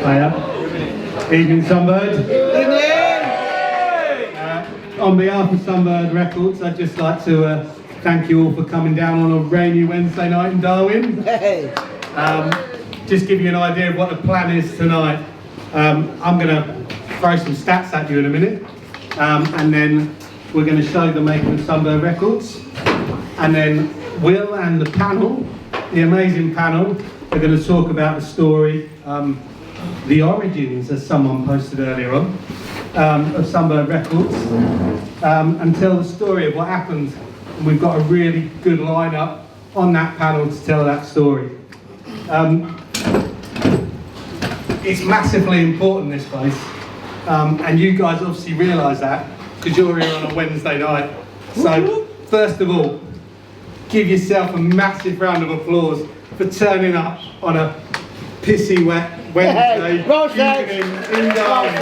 Hiya. Evening, Sunbird. On behalf of Sunbird Records, I'd just like to thank you all for coming down on a rainy Wednesday night in Darwen. Just give you an idea of what the plan is tonight. I'm going to throw some stats at you in a minute, and then we're going to show the making of Sunbird Records, and then Will and the panel, the amazing panel, are going to talk about the story, the origins, as someone posted earlier on, of Sunbird Records, and tell the story of what happened. And we've got a really good lineup on that panel to tell that story. It's massively important, this place, and you guys obviously realise that because you're here on a Wednesday night. So first of all, give yourself a massive round of applause for turning up on a pissy wet Wednesday evening in Darwen.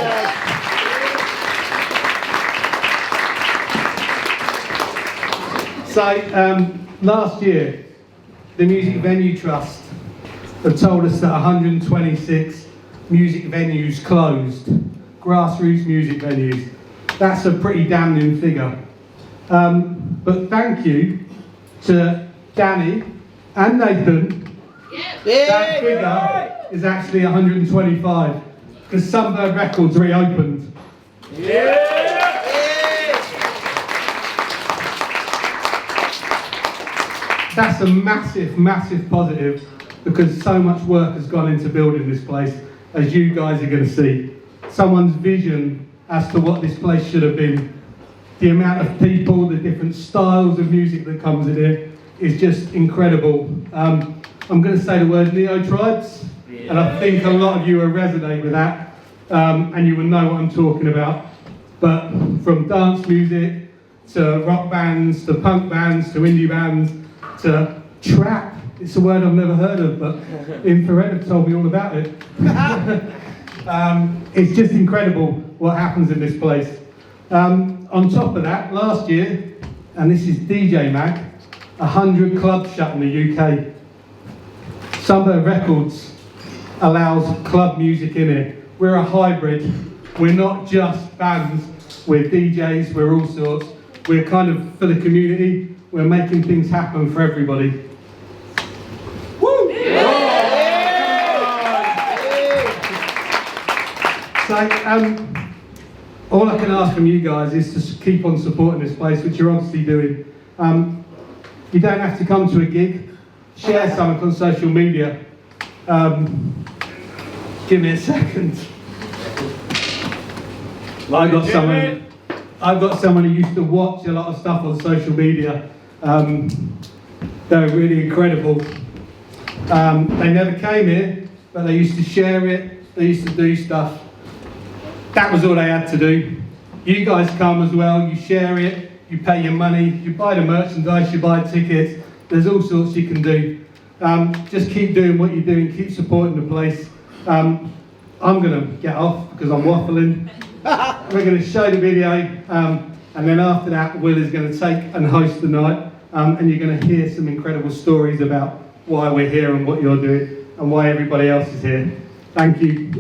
So last year, the Music Venue Trust have told us that 126 music venues closed, grassroots music venues. That's a pretty damning figure. But thank you to Danny and Nathan. That figure is actually 125 because Sunbird Records reopened. That's a massive, massive positive because so much work has gone into building this place, as you guys are going to see. Someone's vision as to what this place should have been. The amount of people, the different styles of music that comes in here is just incredible. I'm going to say the word neo-tribes, and I think a lot of you will resonate with that, and you will know what I'm talking about. But from dance music, to rock bands, to punk bands, to indie bands, to trap. It's a word I've never heard of, but Infrared have told me all about it. It's just incredible what happens in this place. On top of that, last year, and this is DJ Mag, 100 clubs shut in the UK. Sunbird Records allows club music in it. We're a hybrid. We're not just bands, we're DJs, we're all sorts. We're kind of for the community. We're making things happen for everybody. Woo! So, all I can ask from you guys is to keep on supporting this place, which you're obviously doing. You don't have to come to a gig. Share something on social media. Give me a second. I've got someone who used to watch a lot of stuff on social media. They're really incredible. They never came here, but they used to share it. They used to do stuff. That was all they had to do. You guys come as well, you share it, you pay your money, you buy the merchandise, you buy tickets. There's all sorts you can do. Just keep doing what you're doing, keep supporting the place. I'm going to get off because I'm waffling. We're going to show the video, and then after that, Will is going to take and host the night, and you're going to hear some incredible stories about why we're here and what you're doing, and why everybody else is here. Thank you.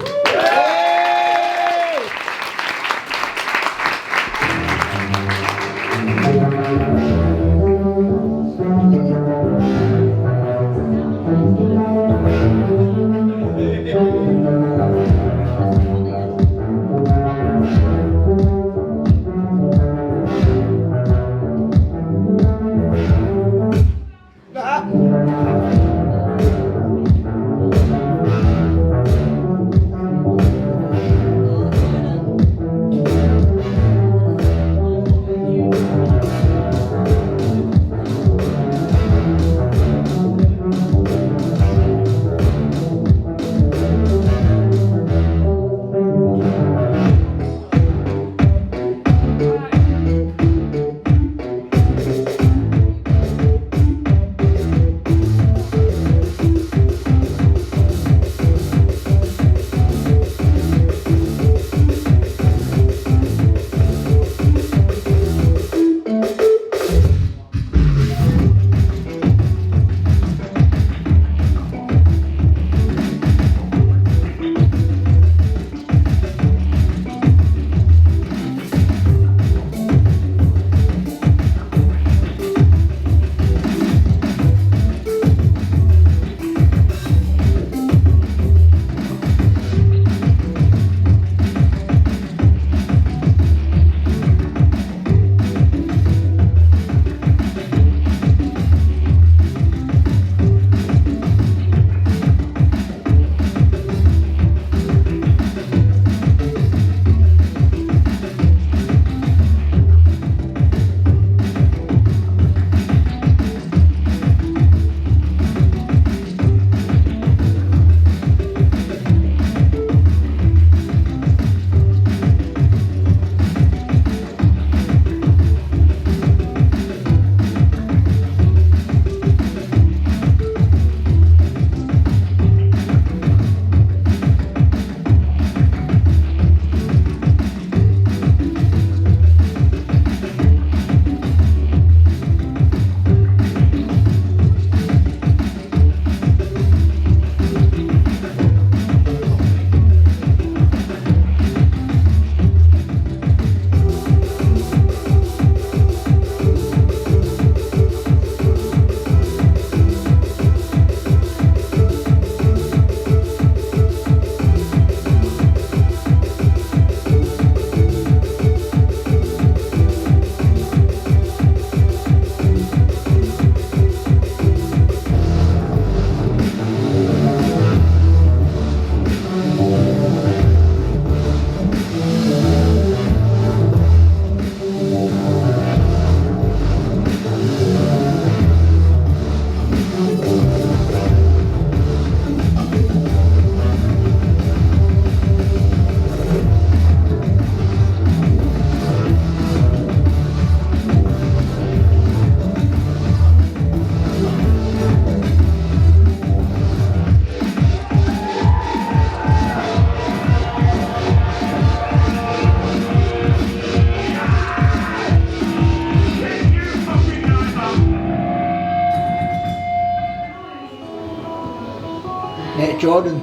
get Jordan.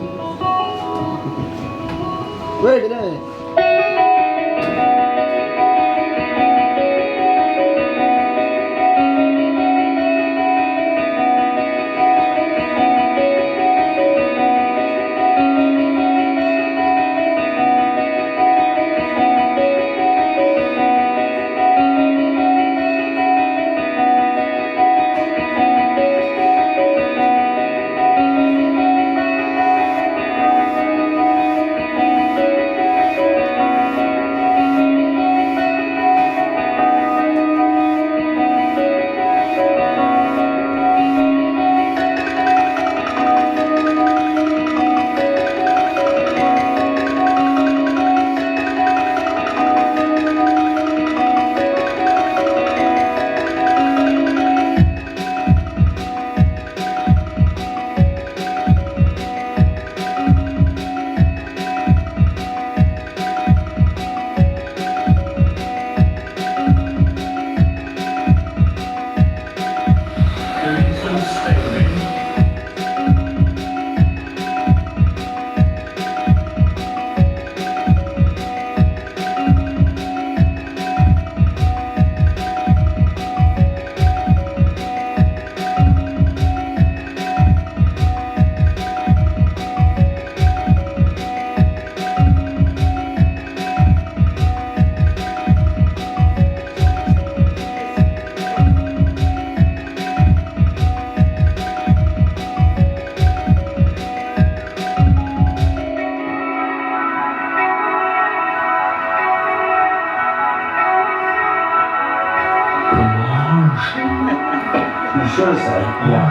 Where did I? You should say, yeah.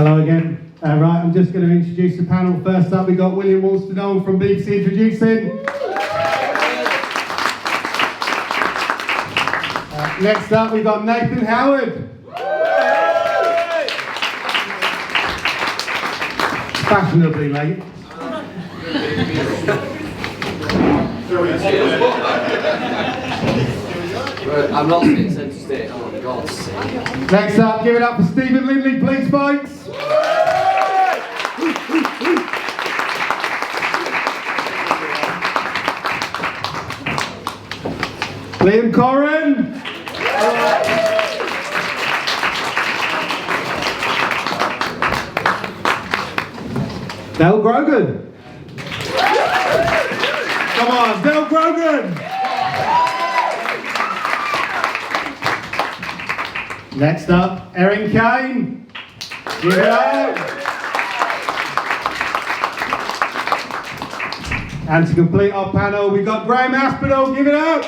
Hello again. Right, I'm just going to introduce the panel. First up, we've got William Woolston from BBC introducing. Next up, we've got Nathan Howard. Fashionably late. I'm not being sent to stay. Oh, God's sake. Next up, give it up for Stephen Lindley, please, folks. Liam Corrin. Del Grogan. Come on, Del Grogan. Next up, Erin Kane. Give it up. And to complete our panel, we've got Graham Aspinall. Give it up.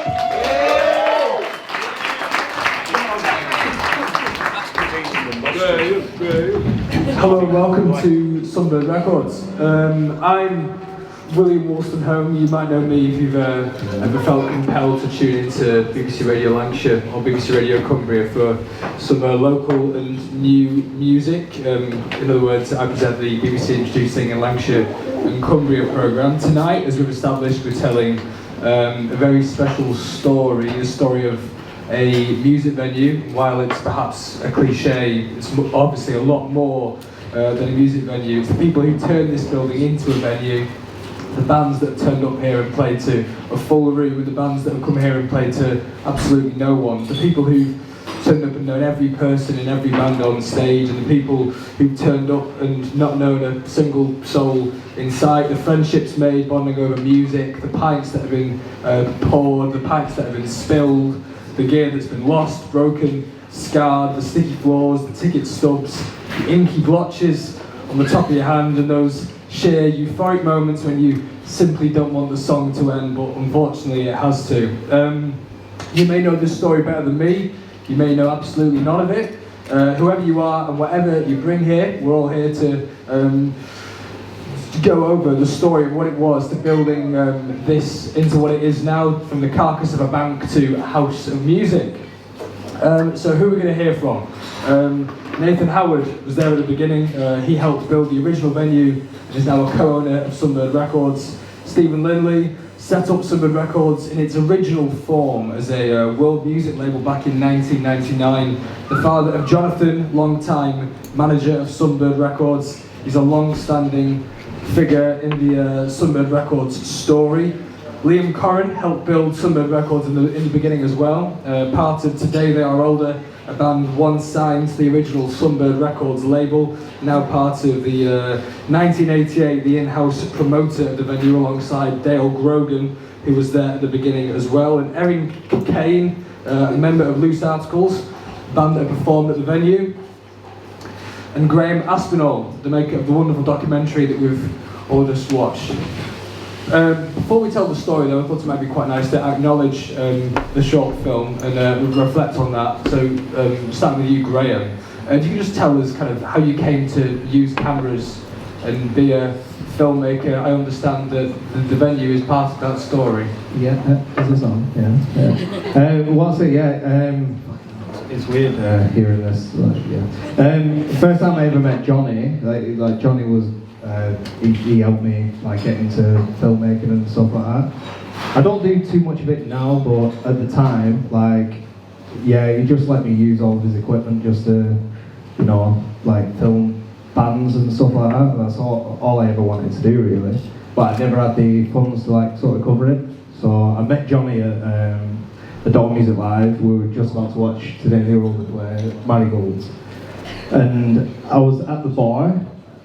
Hello and welcome to Sunbird Records. I'm William Woolston. You might know me if you've ever felt compelled to tune into BBC Radio Lancashire or BBC Radio Cumbria for some local and new music. In other words, I present the BBC Introducing in Lancashire and Cumbria programme. Tonight, as we've established, we're telling a very special story, the story of a music venue. While it's perhaps a cliche, it's obviously a lot more than a music venue. It's the people who turned this building into a venue, the bands that have turned up here and played to a full room, and the bands that have come here and played to absolutely no one, the people who've turned up and known every person in every band on stage, and the people who've turned up and not known a single soul in sight, the friendships made bonding over music, the pints that have been poured, the pints that have been spilled, the gear that's been lost, broken, scarred, the sticky floors, the ticket stubs, the inky blotches on the top of your hand, and those sheer euphoric moments when you simply don't want the song to end, but unfortunately it has to. You may know this story better than me, you may know absolutely none of it. Whoever you are and whatever you bring here, we're all here to go over the story of what it was to building this into what it is now, from the carcass of a bank to a house of music. So who are we going to hear from? Nathan Howard was there at the beginning. He helped build the original venue and is now a co-owner of Sunbird Records. Stephen Lindley set up Sunbird Records in its original form as a world music label back in 1999. The father of Jonathan, long-time manager of Sunbird Records. He's a long-standing figure in the Sunbird Records story. Liam Corrin helped build Sunbird Records in the beginning as well. Part of Today They Are Older, a band once signed to the original Sunbird Records label, now part of the 1988, the in-house promoter of the venue alongside Dale Grogan, who was there at the beginning as well, and Erin Kane, a member of Loose Articles, band that performed at the venue, and Graham Aspinall, the maker of the wonderful documentary that we've all just watched. Before we tell the story though, I thought it might be quite nice to acknowledge the short film and reflect on that. So starting with you, Graham, do you just tell us kind of how you came to use cameras and be a filmmaker? I understand that the venue is part of that story. Yeah, is this on? Yeah. What's it? Yeah. It's weird hearing this. First time I ever met Johnny, like Johnny was. He helped me like get into filmmaking and stuff like that. I don't do too much of it now, but at the time, like, yeah, he just let me use all of his equipment just to, you know, like film bands and stuff like that. That's all I ever wanted to do, really. But I never had the funds to like sort of cover it. So I met Johnny at the Darwen Music Live. We were just about to watch Today They Were Older play Marigolds, and I was at the bar.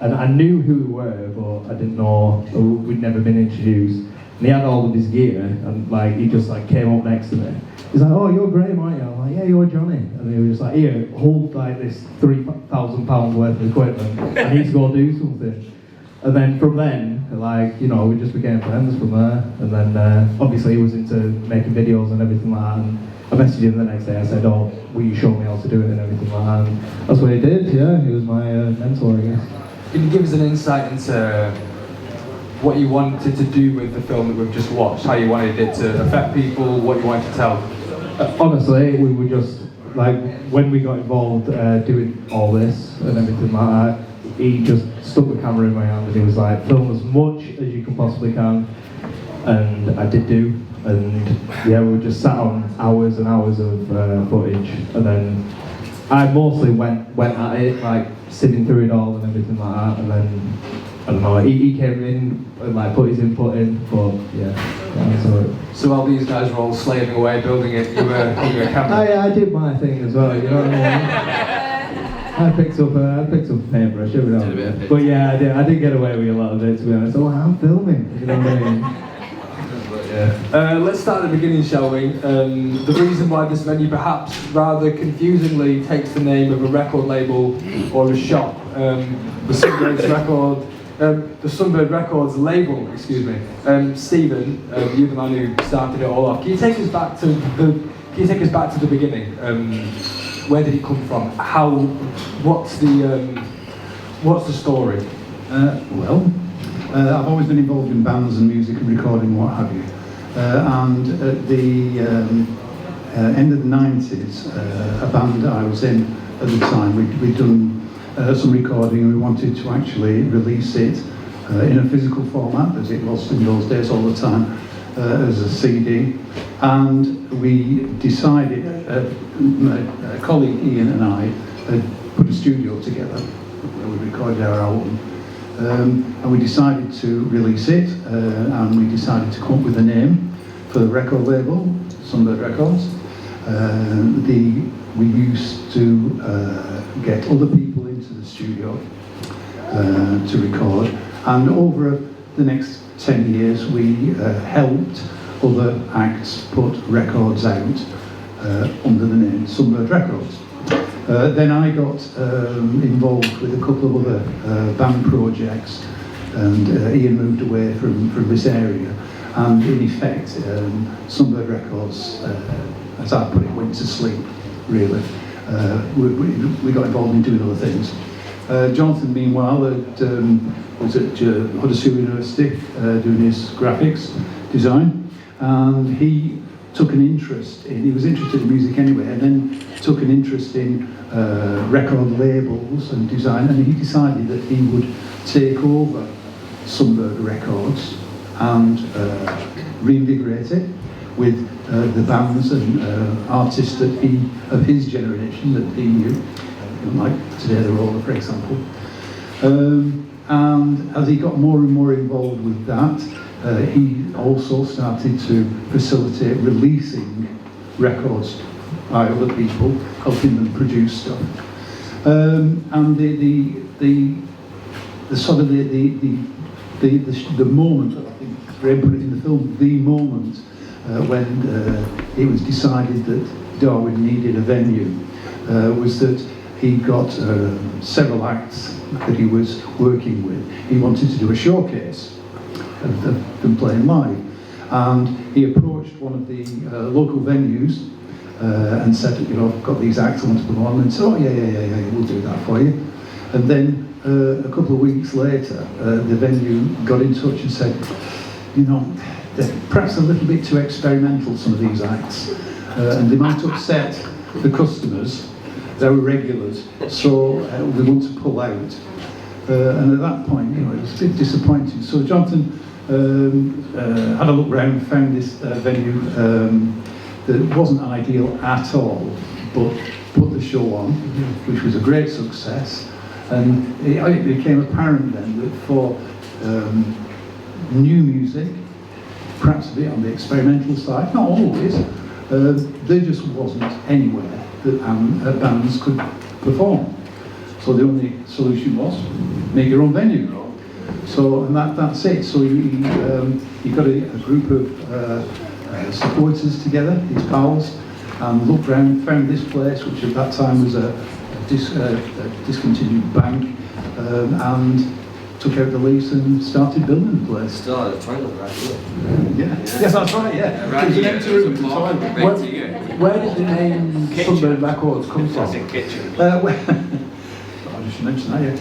And I knew who we were, but I didn't know, we'd never been introduced. And he had all of his gear, and like he just like came up next to me. He's like, "Oh, you're Graham, aren't you?" I'm like, "Yeah, you're Johnny." And he was just like, "Here, hold like this £3,000 worth of equipment. I need to go do something." And then from then, like, you know, we just became friends from there. And then obviously he was into making videos and everything like that. And I messaged him the next day. I said, "Oh, will you show me how to do it and everything like that?" And that's what he did. Yeah, he was my mentor, I guess. Can you give us an insight into what you wanted to do with the film that we've just watched? How you wanted it to affect people? What you wanted to tell? Honestly, we were just like, when we got involved doing all this and everything like that, he just stuck the camera in my hand and he was like, "Film as much as you can possibly can," and I did do. And yeah, we just sat on hours and hours of footage, and then I mostly went at it, like sifting through it all and everything like that. And then I don't know, he came in and like put his input in, but yeah. So while these guys were all slaving away building it, you were holding a camera. I did my thing as well, you know what I mean? I picked up a paintbrush every now and then. But yeah, I did get away with a lot of it, to be honest. Oh, I'm filming, you know what I mean? Let's start at the beginning, shall we? The reason why this venue perhaps rather confusingly takes the name of a record label or a shop, the Sunbird Records label, excuse me. Stephen, you're the man who started it all off. Can you take us back to the beginning? Where did it come from? What's the story? I've always been involved in bands and music and recording, what have you. And at the end of the 90s, a band I was in at the time, we'd done some recording and we wanted to actually release it in a physical format, as it was in those days all the time, as a CD. And we decided, a colleague Ian and I had put a studio together where we recorded our album. And we decided to release it, and we decided to come up with a name for the record label, Sunbird Records. We used to get other people into the studio to record, and over the next 10 years we helped other acts put records out under the name Sunbird Records. Then I got involved with a couple of other band projects, and Ian moved away from this area, and in effect Sunbird Records, as I put it, went to sleep, really. We got involved in doing other things. Jonathan, meanwhile, was at Huddersfield University doing his graphics design, and he took an interest in, he was interested in music anyway, and then took an interest in record labels and design, and he decided that he would take over Sunbird Records and reinvigorate it with the bands and artists that of his generation that he knew, like Today the Roller, for example. And as he got more and more involved with that, he also started to facilitate releasing records by other people, helping them produce stuff. And the sort of the moment, I think Graham put it in the film, the moment when it was decided that Darwen needed a venue, was that he got several acts that he was working with. He wanted to do a showcase of them playing live, and he approached one of the local venues and said, you know, I've got these acts I want to put on, and said, oh yeah, we'll do that for you. And then a couple of weeks later, the venue got in touch and said, you know, they're perhaps a little bit too experimental, some of these acts, and they might upset the customers, their regulars, so we want to pull out. And at that point, you know, it was a bit disappointing. So Jonathan had a look around, found this venue that wasn't ideal at all, but put the show on, which was a great success. And it became apparent then that for new music, perhaps a bit on the experimental side, not always, there just wasn't anywhere that bands could perform. So the only solution was make your own venue. So, and that's it. So he got a group of supporters together, his pals, and looked around, found this place, which at that time was a discontinued bank, and took out the lease and started building the place. Still had a toilet, right? Yeah. Yes, that's right, yeah. Around It was an here, empty there was room a with a market toilet. renting it. Where did the name Sunbird Records come from? Classic kitchen. I just mentioned that, yeah.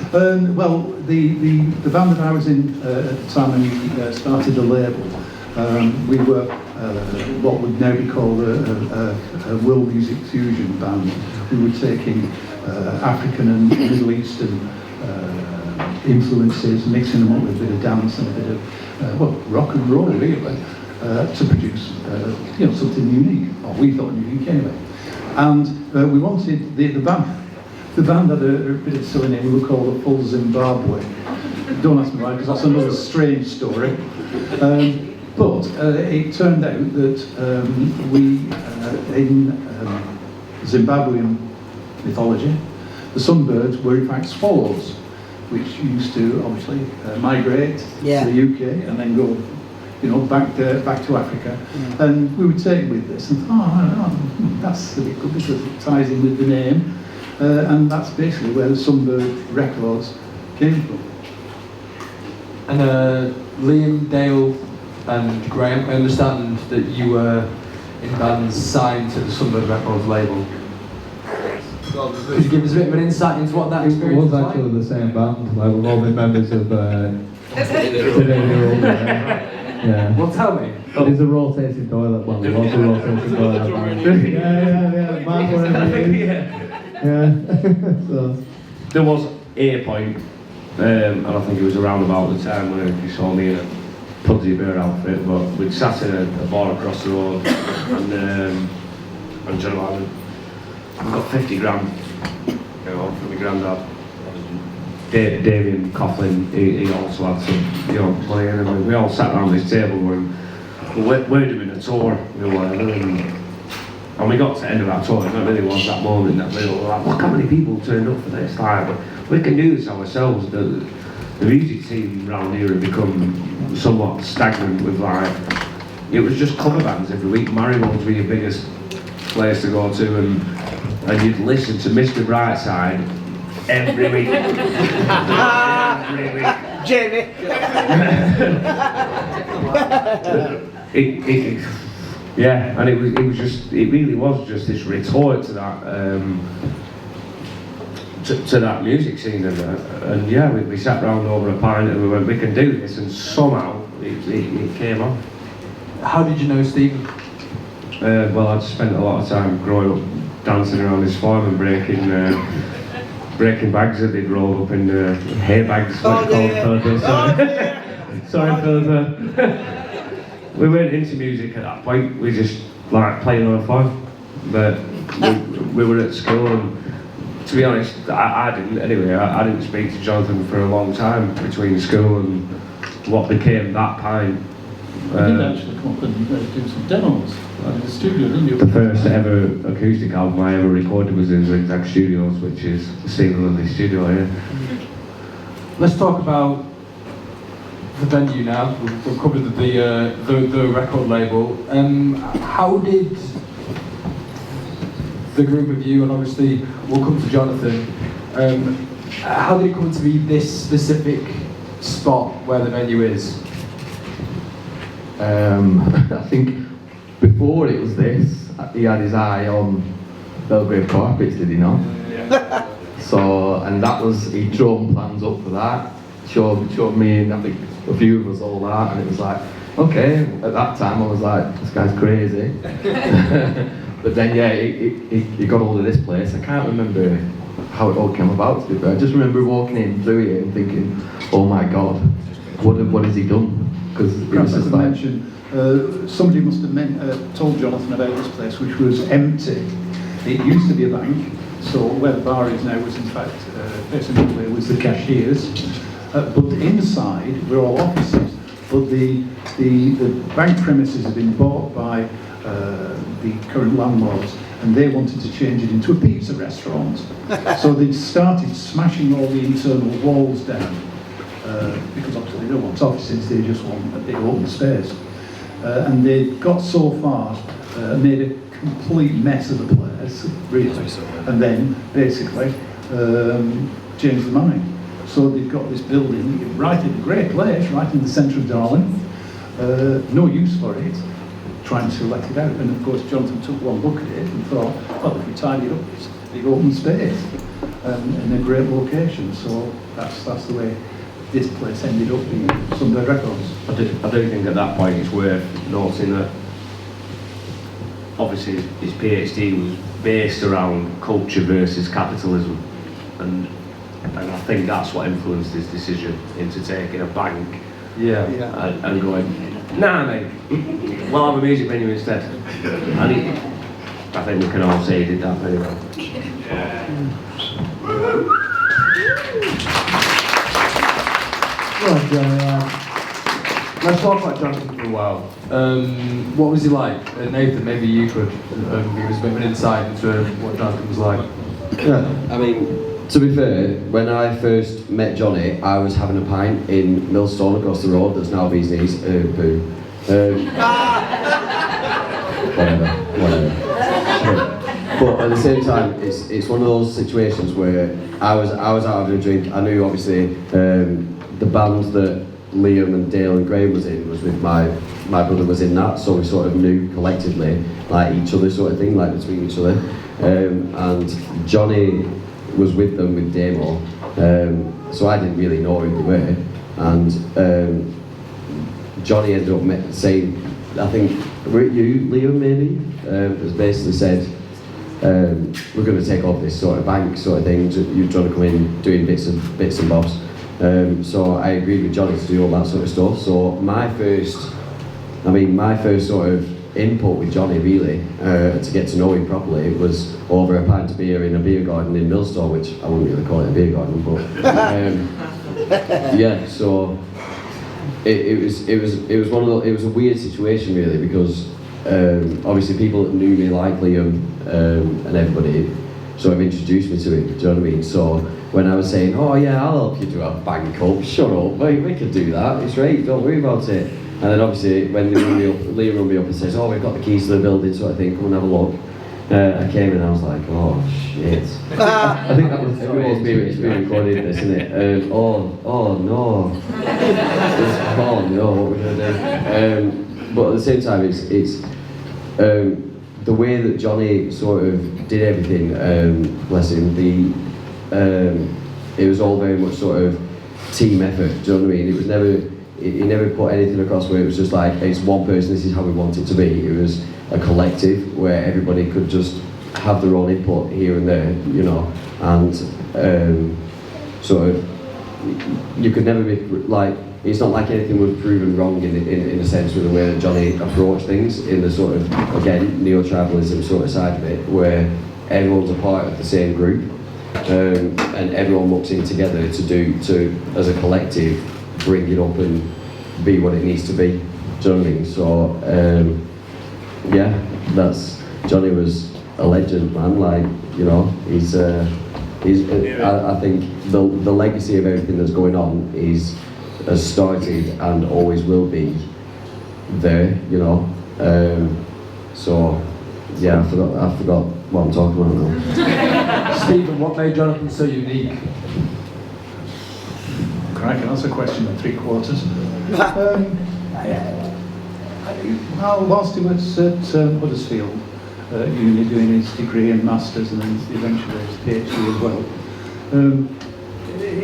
Well, the band that I was in at the time when we started the label, we were what would now be called a world music fusion band. We were taking African and Middle Eastern influences, mixing them up with a bit of dance and a bit of rock and roll, really, to produce something unique. Or we thought unique anyway. And we wanted the band. The band had a bit of silly name. We were called the Full Zimbabwe. Don't ask me why, because that's another strange story. But it turned out that in Zimbabwean mythology, the sunbirds were in fact swallows, which used to obviously migrate to the UK and then go, back to Africa. And we were taken with this and thought, that's a bit good because it ties in with the name. And that's basically where the Sunbird Records came from. And Liam, Dale and Graham, I understand that you were in bands signed to the Sunbird Records label. Could you give us a bit of an insight into what that It experience was was like? actually the same band. Like, we've all been members of Today They're Older. Yeah. Well, tell me. It is a rotating toilet. Well, it was a rotating toilet. yeah. Man, whatever it is. Yeah. So. There was a point, and I think it was around about the time when you saw me in a Pudsey Bear outfit, but we'd sat in a bar across the road and John Island. I've got 50 grand, from my granddad. Damien Coughlin, he also had some, money in him, and we all sat around this table and we're doing a tour, and we got to the end of our tour, and it really was that moment that we were like, look how many people turned up for this, we can do this ourselves. The music scene around here had become somewhat stagnant with it was just cover bands every week. Marylebone was your biggest place to go to, and you'd listen to Mr. Brightside every week. Every week. Jamie. Yeah, and it really was just this retort to that to that music scene, and yeah, we sat round over a pint and we went, we can do this, and somehow it came off. How did you know Stephen? Well, I'd spent a lot of time growing up dancing around his farm and breaking bags that they'd rolled up in hay bags. Sorry, Philippa. We weren't into music at that point. We just liked playing on a phone. But we were at school, and to be honest, I didn't anyway. I didn't speak to Jonathan for a long time between school and what became that pint. You did actually come up and do some demos in the studio, didn't you? The first ever acoustic album I ever recorded was in Zigzag Studios, which is Stephen Lilly's studio here. Let's talk about the venue now. We've covered the record label. How did the group of you, and obviously we'll come to Jonathan, how did it come to be this specific spot where the venue is? I think before it was this, he had his eye on Belgrave Carpets, did he not? Yeah. So, and that was, he drawn plans up for that, showed me and I think a few of us all that, and it was like, okay, at that time I was like, this guy's crazy. But then yeah, he got hold of this place. I can't remember how it all came about, to be fair. I just remember walking in through it and thinking, oh my god, what has he done? Because it was just like, somebody must have told Jonathan about this place, which was empty. It used to be a bank, so where the bar is now was in fact basically was the cashiers. But inside were all offices. But the bank premises had been bought by the current landlords, and they wanted to change it into a pizza restaurant. So they started smashing all the internal walls down. Because obviously they don't want offices, they just want a big open space. And they got so far, made a complete mess of the place, really, and then basically changed their mind. So they've got this building right in a great place, right in the centre of Darwen. No use for it, trying to let it out. And of course Jonathan took one look at it and thought, well, if we tidy it up, it's a big open space in a great location. So that's the way this place ended up being Sunbird Records. I do think at that point it's worth noting that obviously his PhD was based around culture versus capitalism, and I think that's what influenced his decision into taking a bank and going, nah mate, we'll have a music venue instead. And I think we can all say he did that very well. Right, Johnny, let's talk about Jonathan for a while. What was he like? Nathan, maybe you could give us a bit of an insight into what Jonathan was like. Yeah, I mean, to be fair, when I first met Johnny, I was having a pint in Millstone across the road that's now Bees Knees. Boo. Whatever. But at the same time, it's one of those situations where I was out having a drink. I knew obviously the band that Liam and Dale and Graham was in was with my brother was in that, so we sort of knew collectively like each other sort of thing, like between each other. And Johnny was with them with Damo, so I didn't really know who they were. And Johnny ended up saying, I think, were it you, Liam, maybe? Has basically said, we're going to take off this sort of bank sort of thing. You're trying to come in doing bits and bobs. So I agreed with Johnny to do all that sort of stuff. So my first sort of input with Johnny really, to get to know him properly, was over a pint of beer in a beer garden in Millstone, which I wouldn't really call it a beer garden, but yeah. So it was one of the, it was a weird situation really, because obviously people that knew me like Liam and everybody sort of introduced me to it. Do you know what I mean? So when I was saying, oh yeah, I'll help you do a bank up, shut up, we can do that, it's right, don't worry about it. And then obviously when Liam rung me up and says, oh, we've got the keys to the building sort of thing, come and have a look. I came and I was like, oh shit. I think that was it's being recorded this, isn't it? Oh no. What we're gonna do. But at the same time, it's the way that Johnny sort of did everything, bless him, it was all very much sort of team effort, do you know what I mean? It was never, he never put anything across where it was just like, it's one person, this is how we want it to be. It was a collective where everybody could just have their own input here and there, you know, and sort of, you could never be like, it's not like anything was proven wrong in a sense with the way that Johnny approached things in the sort of, again, neo-tribalism sort of side of it, where everyone's a part of the same group, and everyone mucks in together to as a collective, bring it up and be what it needs to be. Do you know what I mean? So, yeah, Johnny was a legend, man. Like, you know, he's I think the legacy of everything that's going on has started and always will be there, you know. So, yeah, I forgot what I'm talking about now. Stephen, what made Jonathan so unique? Cracking, that's a question in 3/4. Well, whilst he was at Huddersfield uni doing his degree and masters and then eventually his PhD as well,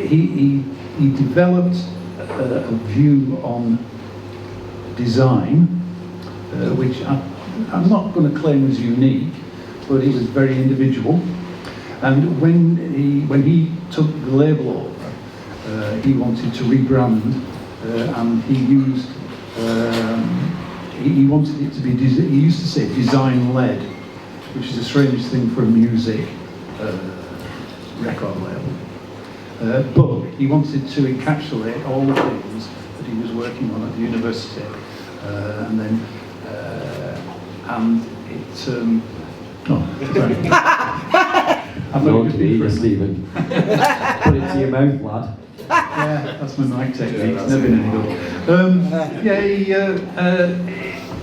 he developed a view on design, which I'm not going to claim was unique, but it was very individual. And when he took the label over, he wanted to rebrand, and he used he wanted it to be. He used to say design-led, which is a strange thing for a music record label. But he wanted to encapsulate all the things that he was working on at the university, and then it. I've No to be, Stephen. Put it to your mouth, lad. Yeah, that's my mic technique. It's never been any good.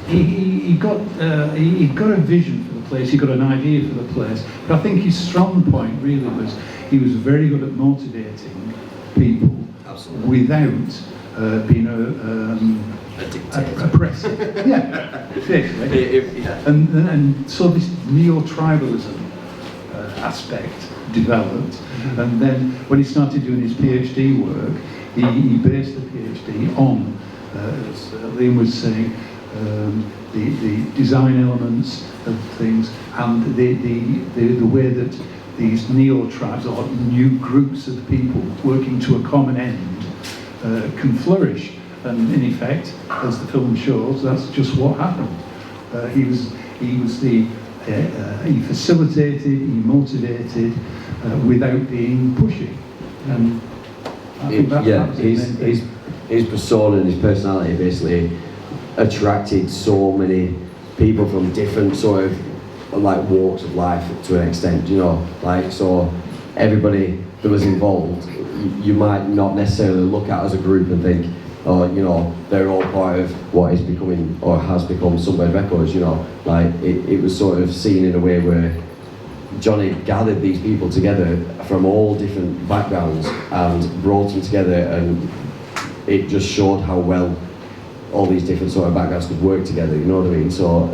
He got a vision for the place. He got an idea for the place. But I think his strong point really was he was very good at motivating people Absolutely. without being oppressive. Yeah, basically. Yeah. And so this neo-tribalism aspect developed, and then when he started doing his PhD work, he based the PhD on, as Liam was saying, the design elements of things and the way that these neo-tribes or new groups of people working to a common end can flourish. And in effect, as the film shows, that's just what happened. He facilitated, he motivated without being pushy. And I think that was the main thing. His persona and his personality basically attracted so many people from different sort of like walks of life to an extent, you know, like, so everybody that was involved, you might not necessarily look at as a group and think, oh, you know, they're all part of what is becoming or has become Sunbird Records, you know, like it was sort of seen in a way where Johnny gathered these people together from all different backgrounds and brought them together, and it just showed how well all these different sort of backgrounds could work together, you know what I mean? So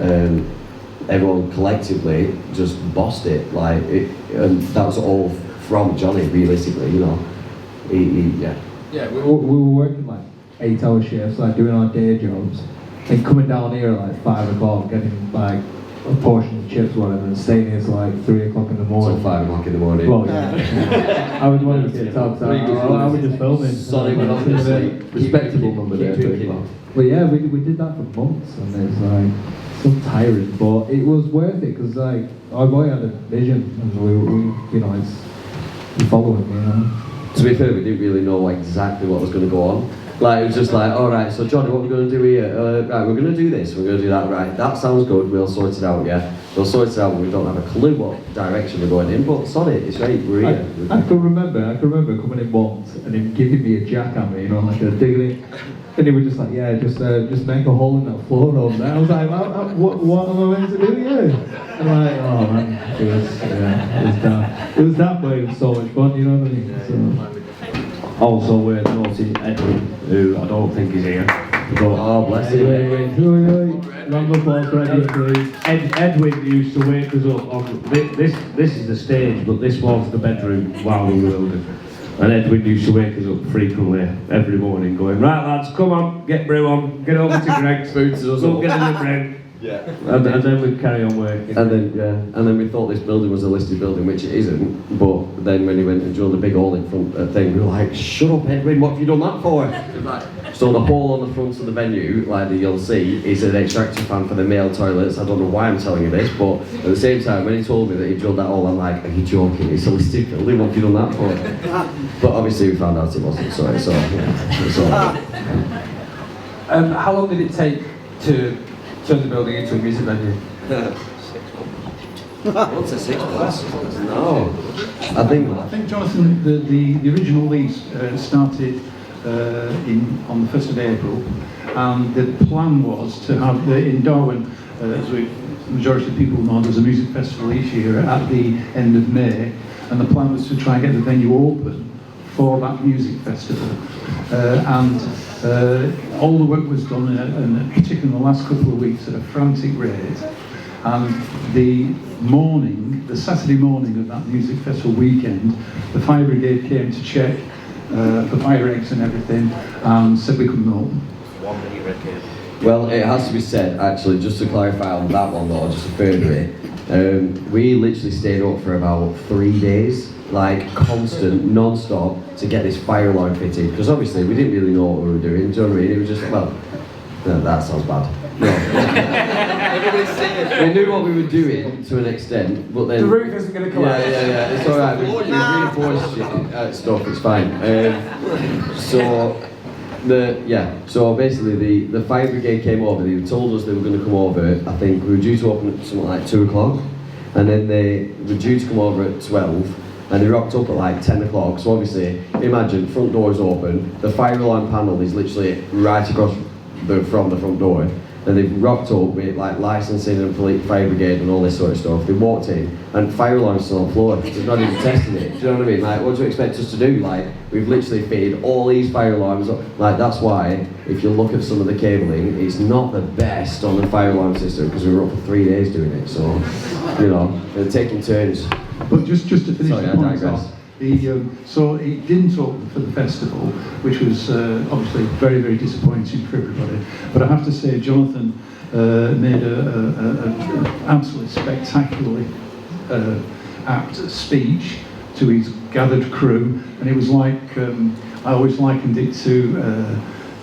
everyone collectively just bossed it, like and that was all from Johnny, realistically, you know. Yeah, we were working like 8-hour shifts, like doing our day jobs, and coming down here at like 5 o'clock, getting like a portion of chips or whatever, and staying here till like 3 o'clock in the morning. Till 5 o'clock in the morning. Well, yeah. I was one of the kids out, so I was just filming. Sorry, we're not respectable number there, but yeah, we did that for months, and it's like so tiring, but it was worth it because like our boy had a vision, and we you know, we follow him, you know. To be fair, we didn't really know exactly what was going to go on. Like, it was just like, alright, so Johnny, what are we going to do here? Right, we're going to do this, we're going to do that, right, that sounds good, we'll sort it out, yeah. We'll sort it out, we don't have a clue what direction we're going in, but sorry, it's great, we're here. I can remember coming in once and him giving me a jackhammer, you know, like a digging. And he was just like, yeah, just make a hole in that floor over there. I was like, what am I meant to do here? And I'm like, oh man, it was that, but it was so much fun, you know what I mean? So. Also worth noting Edwin, who I don't think is here. But, Oh, bless him. Round of applause for Edwin, please. Edwin used to wake us up on this is the stage, but this was the bedroom while we were building. And Edwin used to wake us up frequently every morning, going, right lads, come on, get brew on, get over to Greg's, Boots us go up. get in the brew. Yeah. And then we'd carry on working. And then we thought this building was a listed building, which it isn't. But then when he went and drilled a big hole in front thing, we were like, shut up, Edwin, what have you done that for? So the hole on the front of the venue, like that you'll see, is an extractor fan for the male toilets. I don't know why I'm telling you this, but at the same time, when he told me that he drilled that hole, I'm like, are you joking? It's a listed building, what have you done that for? But obviously we found out it wasn't, so yeah, it's all right. How long did it take to turn the building into a music venue? 6 months. What's a 6 months? No. I think Jonathan, the original lease started on the 1st of April, and the plan was to have in Darwen, as the majority of people know, there's a music festival each year at the end of May, and the plan was to try and get the venue open for that music festival. All the work was done, and particularly in the last couple of weeks, at a frantic rate. And the Saturday morning of that music festival weekend, the fire brigade came to check for fire eggs and everything, and said we couldn't open. Well, it has to be said, actually, just to clarify on that one though, just to further it, we literally stayed up for about 3 days, like constant, non-stop, to get this fire alarm fitted, because obviously we didn't really know what we were doing, do you know what I mean? It was just, well, no, that sounds bad. No. We knew what we were doing to an extent, but then... The roof isn't going to collapse. Yeah, it's alright, we reinforced stuff, it's fine. So basically the fire brigade came over, they told us they were going to come over, I think we were due to open at something like 2 o'clock, and then they were due to come over at 12, and they rocked up at like 10 o'clock, so obviously, imagine, front door's open, the fire alarm panel is literally right across from the front door, and and they've rocked up with like licensing and fire brigade and all this sort of stuff. They walked in and fire alarms still on the floor. They've not even tested it. Do you know what I mean? Like, what do you expect us to do? Like, we've literally fitted all these fire alarms. Like, that's why if you look at some of the cabling, it's not the best on the fire alarm system because we were up for 3 days doing it. So, you know, they're taking turns. But just to finish Sorry, the I point digress. off, so it didn't open for the festival, which was obviously very, very disappointing for everybody. But I have to say, Jonathan made an absolutely spectacularly apt speech to his gathered crew, and it was like, I always likened it to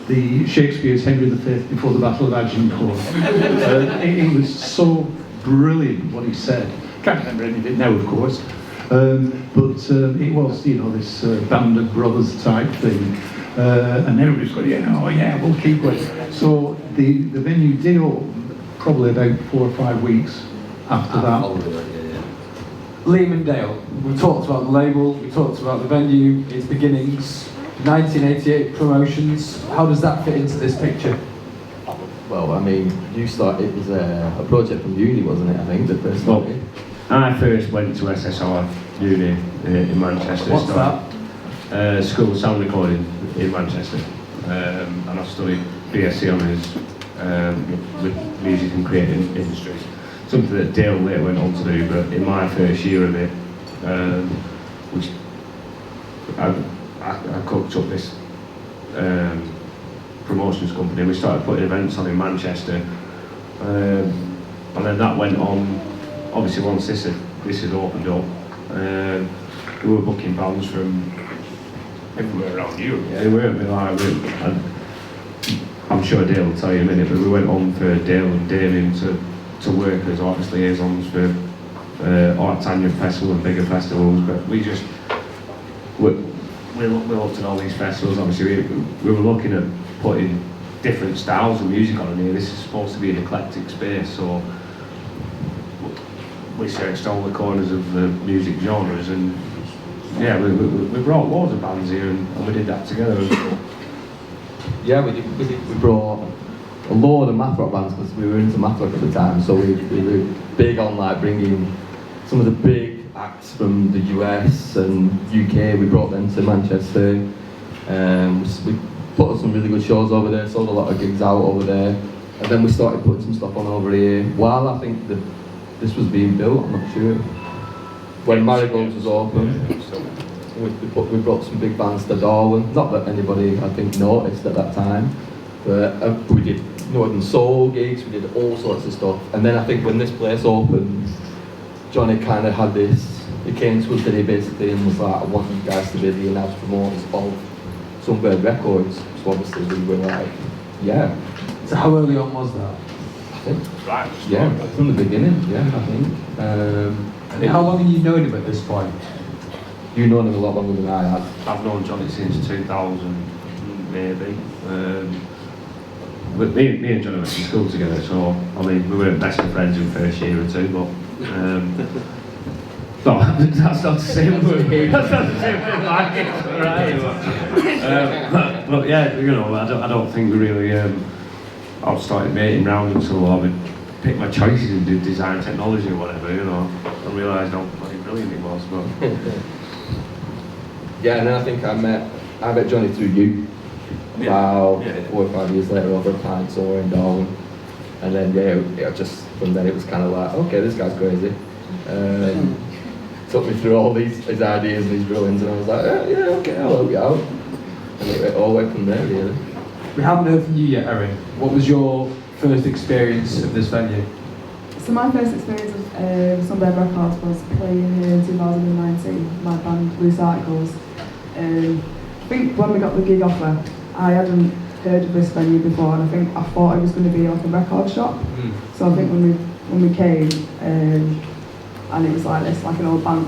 the Shakespeare's Henry V before the Battle of Agincourt. It was so brilliant what he said. Can't remember any of it now, of course. But it was, you know, this band of brothers type thing, and everybody's going, yeah, oh yeah, we'll keep going. So the venue did open probably about 4 or 5 weeks after that. Liam and Dale, we talked about the label, we talked about the venue, its beginnings, 1988 promotions. How does that fit into this picture? Well, I mean, it was a project from uni, wasn't it? I think the first Well, one. I first went to SSR uni in Manchester. What's that? School of Sound Recording in Manchester, and I studied BSc honours with music and creative industries. Something that Dale later went on to do, but in my first year of it, which I cooked up this promotions company. We started putting events on in Manchester, and then that went on. Obviously, once this had opened up, we were booking bands from everywhere around Europe. They weren't like, I'm sure Dale will tell you in a minute, but we went on for Dale and Damien to work as artist liaisons for Art Tanya Festival and bigger festivals. But we looked at all these festivals. Obviously, we were looking at putting different styles of music on in here. This is supposed to be an eclectic space, so we searched all the corners of the music genres, and yeah, we brought loads of bands here, and we did that together. Yeah, we brought a load of math rock bands because we were into math rock at the time, so we were big on like bringing some of the big acts from the US and UK. We brought them to Manchester. We put on some really good shows over there, sold a lot of gigs out over there, and then we started putting some stuff on over here. While I think this was being built, I'm not sure. When Marigolds was open, we brought some big bands to Darwen. Not that anybody, I think, noticed at that time, but we did Northern Soul gigs, we did all sorts of stuff. And then I think when this place opened, Johnny kind of had this, he came to us today basically and was like, I want you guys to be the in-house promoters of Sunbird Records. So obviously we were like, yeah. So how early on was that? I think. Right. Yeah, from the beginning, yeah, I think. And how long have you known him at this point? You've known him a lot longer than I have. I've known Johnny since 2000, maybe. But me and Johnny went to school together, so I mean, we weren't best of friends in the first year or two, but no, that's not the same word. That's not the same word like it, right? But yeah, you know, I don't think we really. I started mating round until I would pick my choices and do design technology or whatever, you know. I realised how bloody brilliant it was, but. Yeah, and then I think I met Johnny through you about 4 or 5 years later over a pint somewhere in Darwen. And then yeah, just from then it was kind of like, okay, this guy's crazy. Took me through all his ideas and his drawings, and I was like, yeah, okay, I'll help you out. And it all went from there, really. We haven't heard from you yet, Erin. What was your first experience of this venue? So my first experience of Sunbird Records was playing here in 2019, my band Loose Articles. I think when we got the gig offer, I hadn't heard of this venue before, and I thought it was going to be like a record shop. So I think when we came, and it was like this, like an old bank.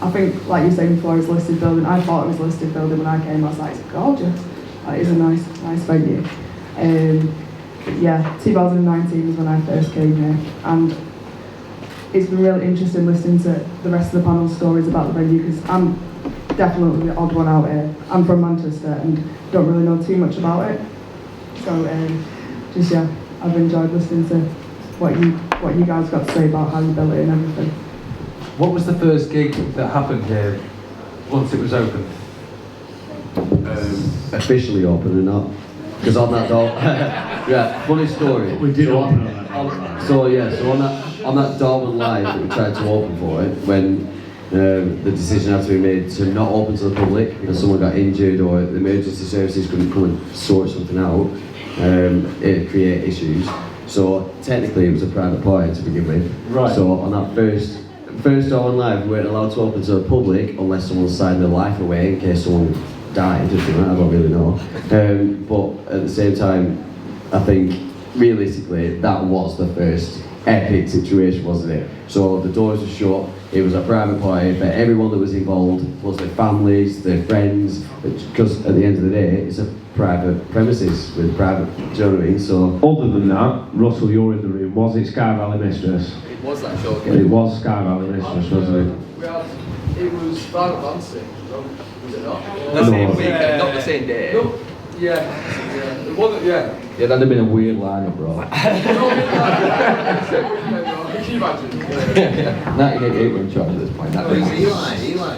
I think, like you said before, it was a listed building. I thought it was a listed building when I came. I was like, it's gorgeous. Like, it's a nice venue. Yeah, 2019 was when I first came here, and it's been really interesting listening to the rest of the panel's stories about the venue, because I'm definitely the odd one out here. I'm from Manchester and don't really know too much about it. So, just yeah, I've enjoyed listening to what you guys got to say about how you built it and everything. What was the first gig that happened here once it was open? Officially open or not? Because on that door, yeah, funny story. We did open on that. So on that Darwen live that we tried to open for it, when the decision had to be made to not open to the public because someone got injured or the emergency services couldn't come and sort something out, it create issues. So technically it was a private party to begin with. Right. So on that first Darwen live, we weren't allowed to open to the public unless someone signed their life away in case someone died or something. I don't really know. But at the same time, I think realistically that was the first epic situation, wasn't it? So the doors were shut, it was a private party for everyone that was involved, plus their families, their friends, because at the end of the day, it's a private premises with private, do you know what I mean? So, Other than that, Russell, you're in the room. Was it Sky Valley Mistress? It was that short It was Sky Valley Mistress, wasn't it? It was private dancing, was it not? The same weekend, not the same day. No, yeah. It wasn't, yeah. Yeah, that'd have been a weird lineup, bro. Can you imagine? 1988 we're in charge at this point. That was Eli.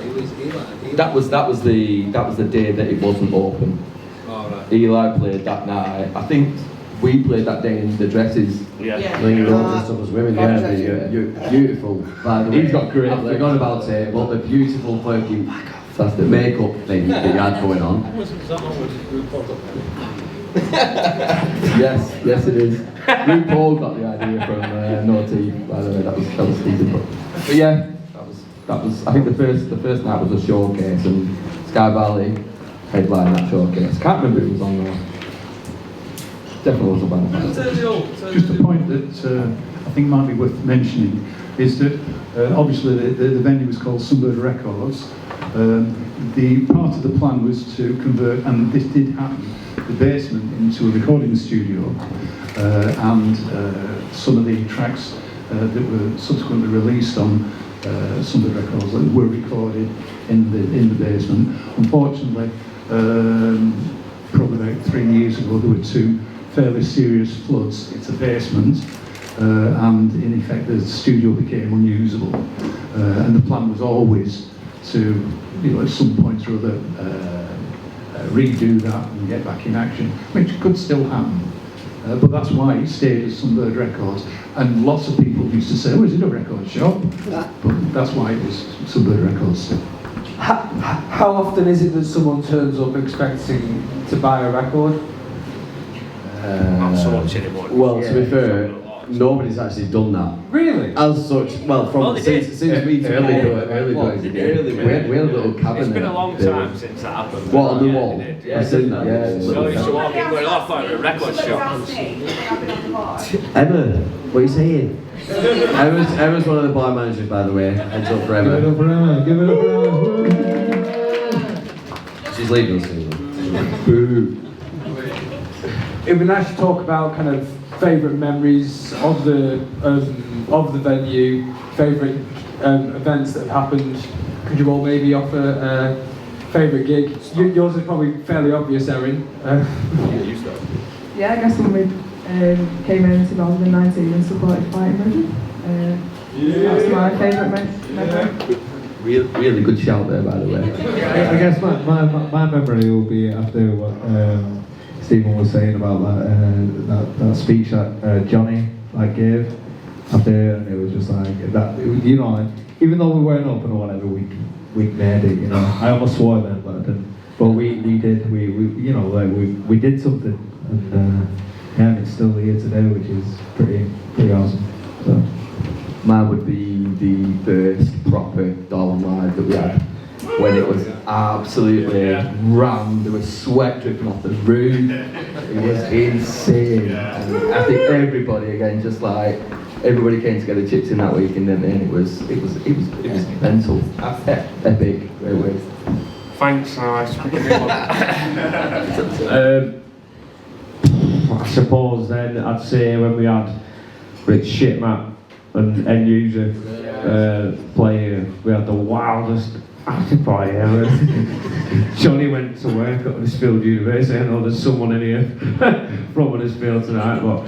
That was the day that it wasn't open. Oh, right. Eli played that night. I think we played that day in the dresses. Yeah. when you don't dress up as women, you're beautiful, by the way. He's got great I forgot about it, but the beautiful fucking makeup thing that you had going on. Yes, it is. RuPaul got the idea from Naughty, by the way. That was Stephen. But yeah, that was. I think the first night was a showcase, and Sky Valley headlined that showcase. Can't remember who was on there. Definitely was a band. Just a point that I think might be worth mentioning is that obviously the venue was called Sunbird Records. The part of the plan was to convert, and this did happen, the basement into a recording studio, and some of the tracks that were subsequently released on Sunbird Records that were recorded in the basement. Unfortunately, probably about 3 years ago, there were two fairly serious floods into the basement, and in effect the studio became unusable. And the plan was always to, at some point or other, redo that and get back in action, which could still happen. But that's why it stayed as Sunbird Records. And lots of people used to say, oh, is it a record shop? But that's why it was Sunbird Records. How often is it that someone turns up expecting to buy a record? Not so much anymore. Well, to be fair, nobody's actually done that. Really? As such, well, from since we took Early days, we had a little cabinet. It's been a long time since that happened. What, on the wall? Yeah, I've seen that. So you used to walk in going off like a record shop. Emma, what are you saying? Emma's one of the bar managers, by the way. Heads up for Emma. Give it up for Emma, give it up for Emma. She's leaving us soon. Boo. It'd be nice to talk about kind of favourite memories of the venue, favourite events that have happened. Could you all maybe offer a favourite gig? Yours is probably fairly obvious, Erin. Yeah, I guess when we came in 2019 and supported Fighting Britain. That was my favourite memory. Really good shout there, by the way. I guess my memory will be after what Stephen was saying about that speech that Johnny gave after, and it was just like that. You know, even though we weren't open or whatever, we made it. You know, I almost swore then, but I didn't. But we did. We did something, and it's still here today, which is pretty awesome. So. Mine would be the first proper Darwen live that we had, when it was absolutely rammed. There was sweat dripping off the roof. It was insane. And I think everybody everybody came to get the chips in that weekend, and it was mental, epic. Great way. Thanks, nice. I suppose then I'd say when we had Rich Shitmat and end user player, we had the wildest after party ever. Johnny went to work at Huddersfield University. I know there's someone in here from Huddersfield tonight, but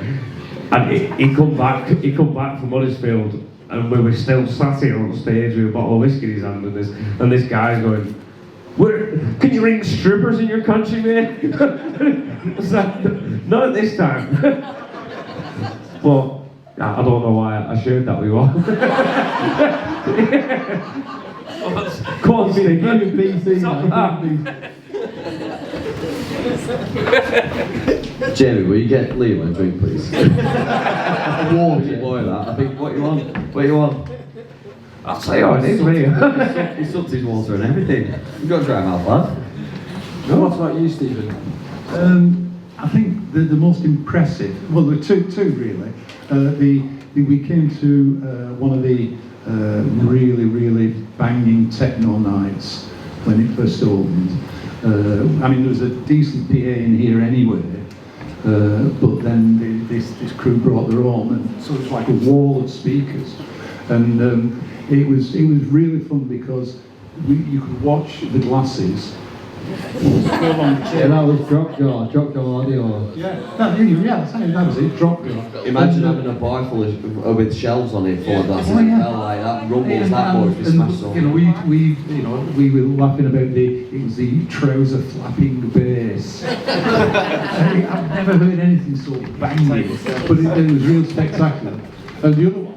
And he come back from Huddersfield, and we were still sat here on stage with a bottle of whiskey in his hand, and this guy's going, can you ring strippers in your country, mate? I was like, not at this time. But I don't know why I shared that with you all. Come on, Steve. Jamie, will you get Liam a drink, please? Water, boy, that. I think, what you want? I'll tell you what it is, mate. He sucked his water and everything. You've got to dry mouth, lad. What about you, Stephen? I think the most impressive, well, there were two really. We came to one of the really banging techno nights when it first opened. I mean, there was a decent PA in here anyway, but then this crew brought their own, and so it's like a wall of speakers, and it was really fun because you could watch the glasses. Yeah, that was Drop Jaw audio. Yeah, that was it, Drop Jaw. Imagine having a bar full of, with shelves on it full of glasses. Oh, yeah. Hell, like that rumbles that much. We smashed You know, we were laughing about it was the trouser flapping bass. I've never heard anything so banging, but it was real spectacular. And the other one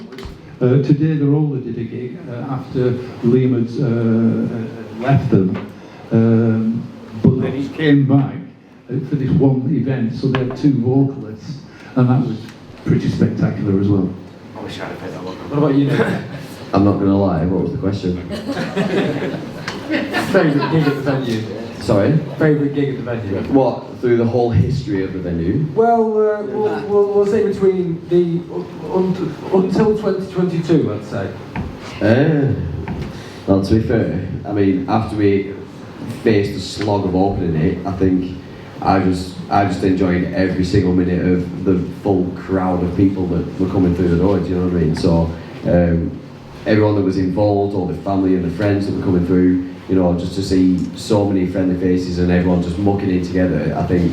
was today the Roller did a gig after Liam had left them. But then he came back for this one event, so they had two vocalists, and that was pretty spectacular as well. I wish I'd have picked that one. What about you, Nathan? I'm not going to lie, what was the question? Favourite gig at the venue? Sorry? Favourite gig at the venue? What, through the whole history of the venue? Well, we'll say between the until 2022, let's say. Well, to be fair, I mean, after we faced the slog of opening it, I think I just enjoyed every single minute of the full crowd of people that were coming through the door, do you know what I mean? So everyone that was involved, all the family and the friends that were coming through, you know, just to see so many friendly faces and everyone just mucking in together, I think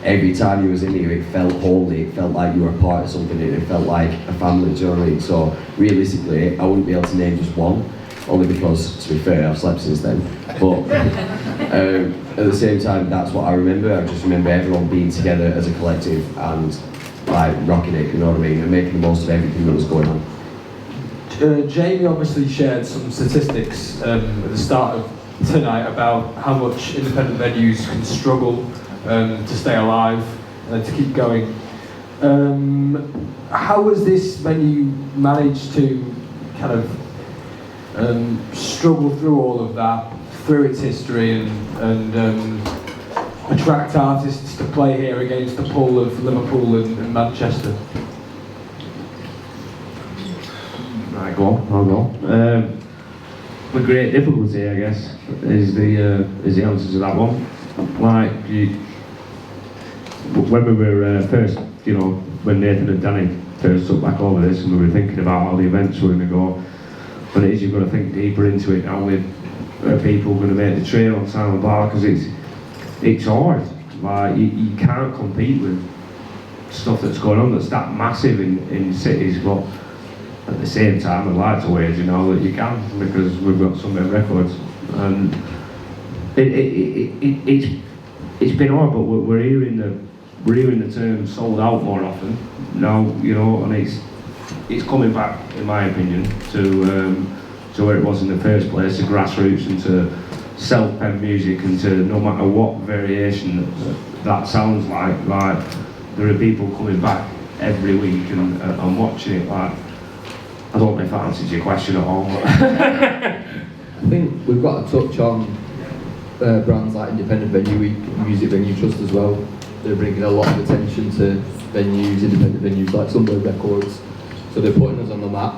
every time you was in here it felt holy, it felt like you were a part of something, it felt like a family, do you know what I mean? So realistically, I wouldn't be able to name just one, only because, to be fair, I've slept since then. But at the same time, that's what I remember. I just remember everyone being together as a collective and like rocking it, you know what I mean, and making the most of everything that was going on. Jamie obviously shared some statistics at the start of tonight about how much independent venues can struggle to stay alive and to keep going. How has this venue managed to kind of struggle through all of that, through its history, and attract artists to play here against the pull of Liverpool and Manchester? Right, go on, I'll go. The great difficulty, I guess, is the answer to that one. Like, when we were first, you know, when Nathan and Danny first took back over this and we were thinking about how the events were going to go, but it is, you've got to think deeper into it now with people going to make the trail on Silent Bar, because it's hard. Like, you can't compete with stuff that's going on that's that massive in cities, but at the same time I'd like to wager, you know, that you can, because we've got Sunbird records, and it's been hard, but we're hearing the term sold out more often now, you know, and it's coming back, in my opinion, to where it was in the first place, to grassroots and to self-pen music, and to no matter what variation that sounds like there are people coming back every week and watching it. Like, I don't know if that answers your question at all. I think we've got to touch on brands like Independent Venue Week, Music Venue Trust as well. They're bringing a lot of attention to venues, independent venues like Sunbird Records. So they're putting us on the map,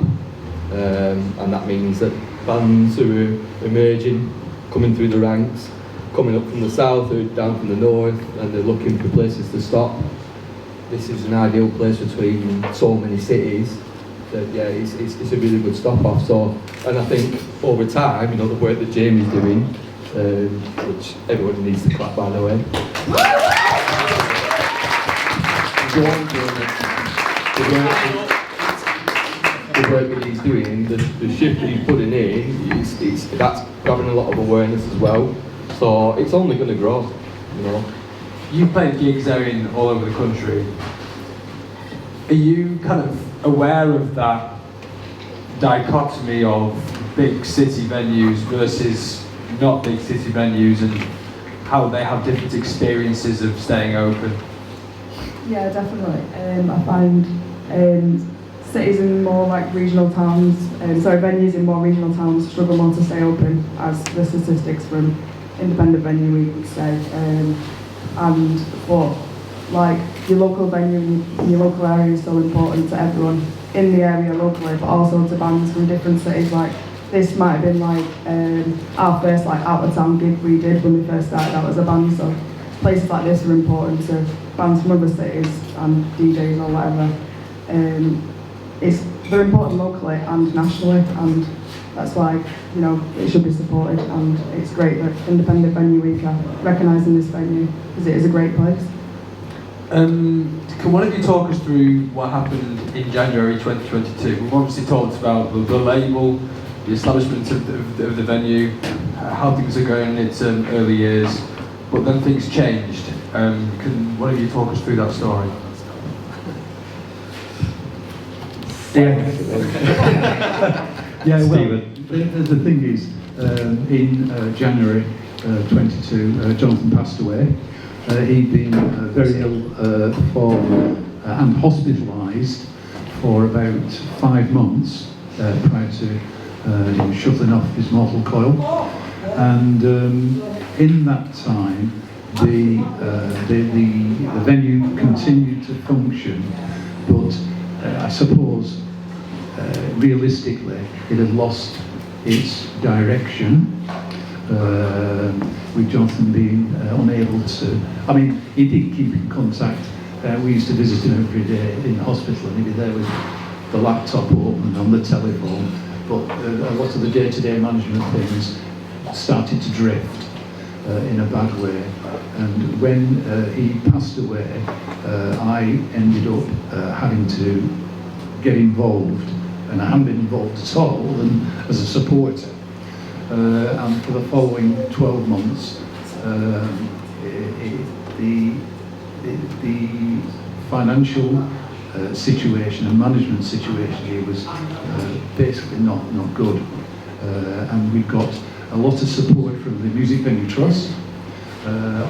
and that means that bands who are emerging, coming through the ranks, coming up from the south or down from the north, and they're looking for places to stop. This is an ideal place between so many cities. That, yeah, it's a really good stop off. So, and I think over time, you know, the work that Jamie's doing, which everyone needs to clap, by the way. Go on, Jamie. the work that he's doing, the shift that he's putting in, that's grabbing a lot of awareness as well. So it's only going to grow, you know. You've played gigs there all over the country. Are you kind of aware of that dichotomy of big city venues versus not big city venues and how they have different experiences of staying open? Yeah, definitely. I find cities in more like regional towns, venues in more regional towns struggle more to stay open, as the statistics from Independent Venue Week would say. But like your local venue, your local area is so important to everyone in the area locally, but also to bands from different cities. Like this might have been like our first like out of town gig we did when we first started out as a band. So places like this are important to bands from other cities and DJs or whatever. They're important locally and nationally, and that's why, you know, it should be supported, and it's great that Independent Venue Week are recognising this venue because it is a great place. Can one of you talk us through what happened in January 2022? We've obviously talked about the label, the establishment of the venue, how things are going in its early years, but then things changed. Can one of you talk us through that story? Yeah, well, the thing is, in January 22, Jonathan passed away. He'd been very ill and hospitalised for about 5 months prior to him shuffling off his mortal coil. And in that time, the venue continued to function, but I suppose realistically it had lost its direction, with Jonathan being unable to, I mean, he did keep in contact. We used to visit him every day in the hospital, and he'd be there with the laptop open on the telephone, but a lot of the day-to-day management things started to drift in a bad way. And when he passed away, I ended up having to get involved, and I hadn't been involved at all other than as a supporter. And for the following 12 months, the financial situation and management situation here was basically not good. And we got a lot of support from the Music Venue Trust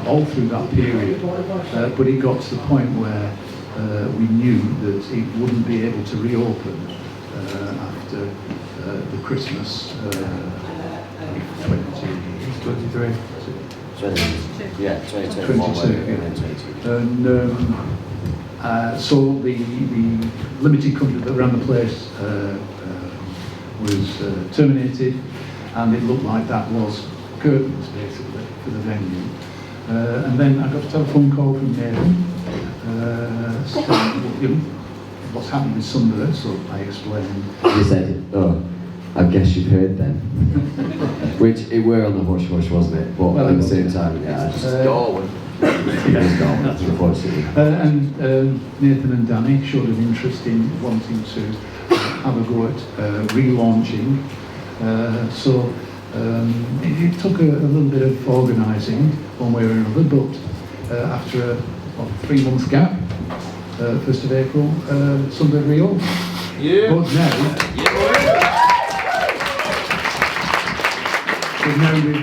all through that period, but it got to the point where we knew that it wouldn't be able to reopen after the Christmas 22. Yeah, 22. And so the limited company that ran the place was terminated, and it looked like that was curtains basically for the venue. And then I got a telephone call from Nathan saying what's happening with Sunbird, so I explained. You said, oh, I guess you've heard then. Which it were on the hush hush, wasn't it? But Well, at the same time, yeah, just Darwen. Darwen, unfortunately. And Nathan and Danny showed an interest in wanting to have a go at relaunching. So it took a little bit of organising one way or another, but after a 3-month gap, 1st of April, Sunbird reopened. Yeah. But now with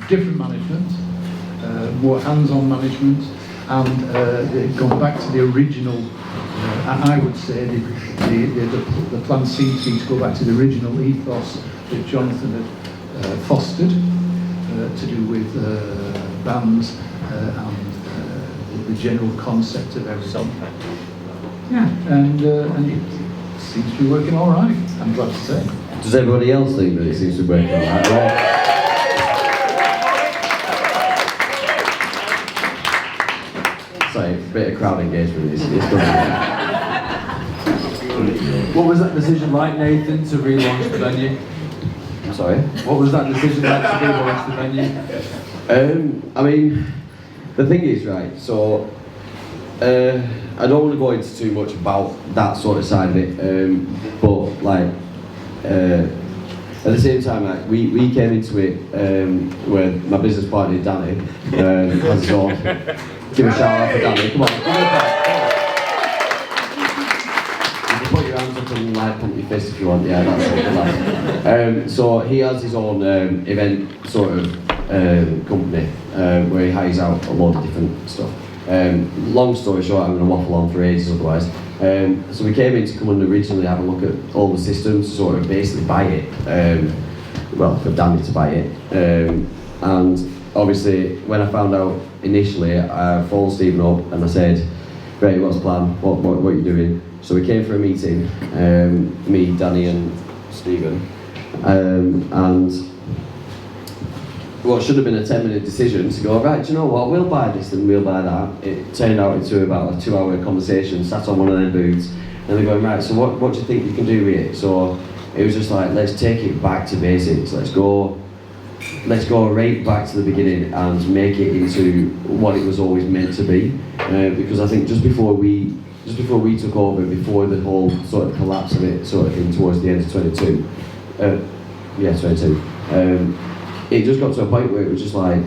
different management, more hands-on management, and they've gone back to the original. I would say the plan seems to go back to the original ethos that Jonathan had fostered to do with bands and the general concept of everything. Yeah, and it seems to be working all right, I'm glad to say. Does everybody else think that it seems to be working all right? Well, sorry, a bit of crowd engagement is good. What was that decision like, Nathan, to relaunch the venue? Sorry? What was that decision like to relaunch the venue? I mean, the thing is, right, so I don't want to go into too much about that sort of side of it, but like at the same time, like, we came into it where my business partner Danny has his own. Give a shout out for Danny. Come on. You can put your hands up and like pump your fist if you want. Yeah, that's it. So he has his own event sort of company where he hires out a lot of different stuff. Long story short, I'm going to waffle on for ages otherwise. So we came in to come and originally have a look at all the systems, sort of basically buy it. Well, for Danny to buy it. And obviously, when I found out initially, I phoned Stephen up and I said, "Great, what's the plan? What are you doing?" So we came for a meeting, me, Danny, and Stephen, and what should have been a 10-minute decision to go, right, do you know what, we'll buy this and we'll buy that. It turned out into about a 2-hour conversation, sat on one of their booths, and they're going, right, so what do you think you can do with it? So it was just like, let's take it back to basics, let's go right back to the beginning and make it into what it was always meant to be. Because I think just before we took over, before the whole sort of collapse of it sort of thing towards the end of 22, it just got to a point where it was just like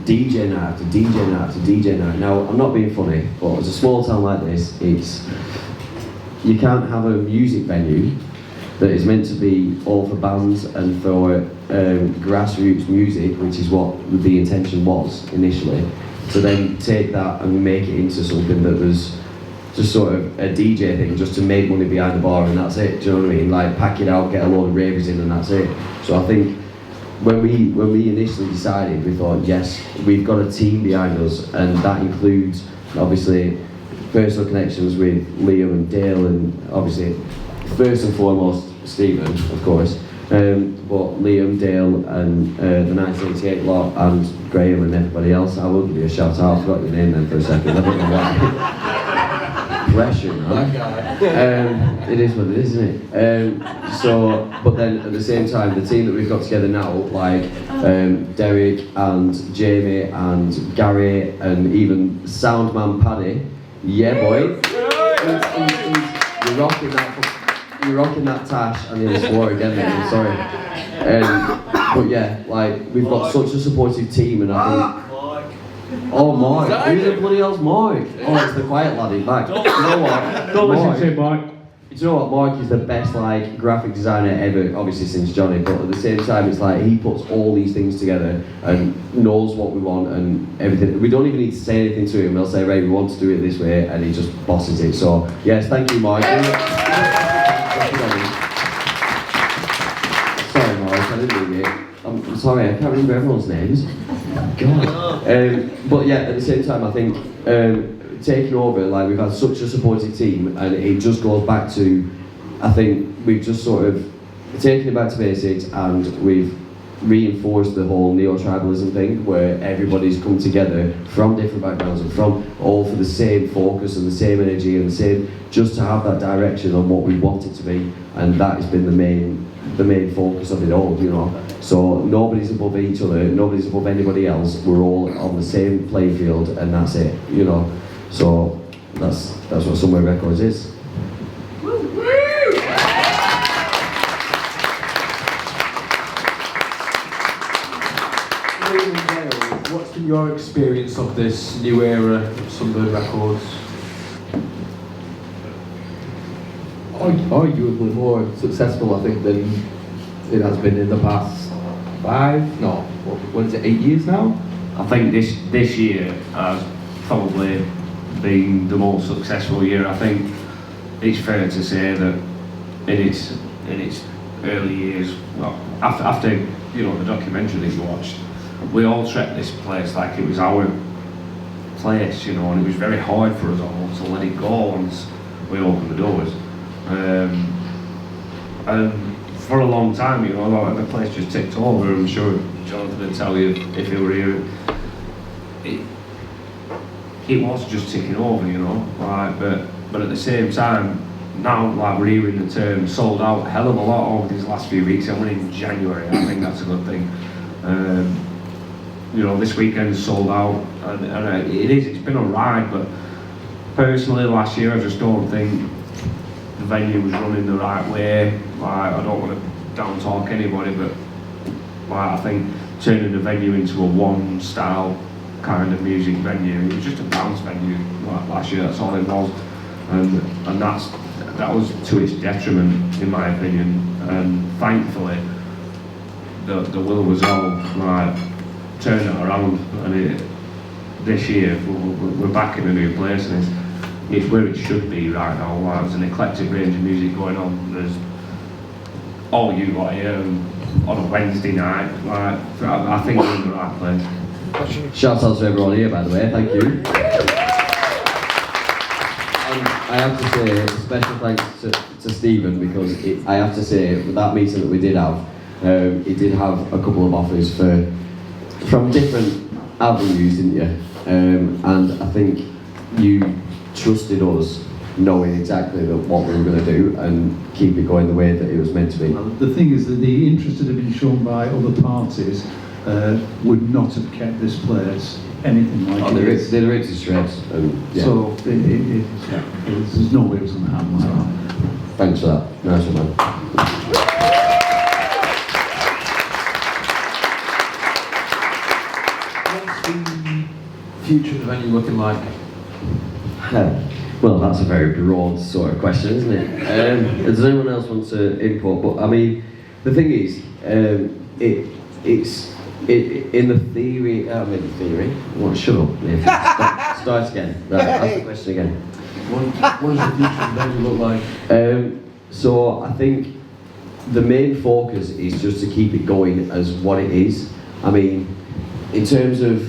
DJ night after DJ night after DJ night. Now, I'm not being funny, but as a small town like this, you can't have a music venue that is meant to be all for bands and for grassroots music, which is what the intention was initially, to then take that and make it into something that was just sort of a DJ thing, just to make money behind the bar and that's it, do you know what I mean? Like, pack it out, get a load of ravers in and that's it. So I think when we initially decided, we thought, yes, we've got a team behind us, and that includes obviously personal connections with Liam and Dale, and obviously first and foremost Stephen, of course, but Liam, Dale, and the 1988 lot, and Graham and everybody else. I will give you a shout out. I forgot your name then for a second. I don't know why. Pressure, man. It is what it is, isn't it? But then at the same time, the team that we've got together now, like Derek and Jamie and Gary and even Soundman Paddy, yeah boy, you're rocking that tash. I nearly swore again, mate, I'm sorry. But yeah, like, we've got such a supportive team, and I think. Oh, Mike. Who's the bloody hell's Mike? Oh, it's the quiet lad in back. You know what? Don't listen to him, Mike. Do you know what? Mike is the best, like, graphic designer ever, obviously since Johnny, but at the same time, it's like he puts all these things together and knows what we want and everything. We don't even need to say anything to him. We'll say, right, we want to do it this way, and he just bosses it. So, yes, thank you, Mike. Sorry, Mike, I didn't mean it. I'm sorry, I can't remember everyone's names. God. But yeah, at the same time, I think taking over, like, we've had such a supportive team, and it just goes back to, I think we've just sort of taken it back to basics, and we've reinforced the whole neo-tribalism thing, where everybody's come together from different backgrounds and from all for the same focus and the same energy and the same, just to have that direction on what we want it to be, and that has been the main focus of it all, you know. So nobody's above each other, nobody's above anybody else, we're all on the same playing field, and that's it, you know. So that's what Sunbird Records is. What's been your experience of this new era of Sunbird Records? Arguably more successful, I think, than it has been in the past 8 years now? I think this year has probably been the most successful year. I think it's fair to say that in its early years, well, after you know the documentary that you watched, we all treated this place like it was our place, you know, and it was very hard for us all to let it go once we opened the doors. And for a long time, you know, like, the place just ticked over. I'm sure Jonathan would tell you if he were here. It was just ticking over, you know, like, but at the same time, now, like, we're hearing the term sold out a hell of a lot over these last few weeks, and we're in January. I think that's a good thing. you know, this weekend's sold out, and it's been a ride, but personally last year I just don't think the venue was running the right way. Like, I don't want to down talk anybody, but like, I think turning the venue into a one style kind of music venue, it was just a bounce venue like last year, that's all it was, and that was to its detriment in my opinion, and thankfully the will was all like turn it around, and this year we're back in a new place, and it's where it should be right now. Like, there's an eclectic range of music going on. There's all you lot here on a Wednesday night. Like, I think we're in the right place. Shout out to everyone here, by the way, thank you. And I have to say, special thanks to Stephen, because I have to say, with that meeting that we did have, it did have a couple of offers from different avenues, didn't you? And I think you trusted us, knowing exactly what we were going to do and keep it going the way that it was meant to be. Well, the thing is that the interest that had been shown by other parties would not have kept this place anything like it is. They're ripped to shreds. Yeah. So there's no way it was going to happen like that. Thanks for that. Nice one, man. What's the future of the venue looking like? Well, that's a very broad sort of question, isn't it? Does anyone else want to input? But I mean, the thing is, it's in the theory. What? Shut up. Start again. Right, ask the question again. What does the future of the venue look like? So I think the main focus is just to keep it going as what it is. I mean, in terms of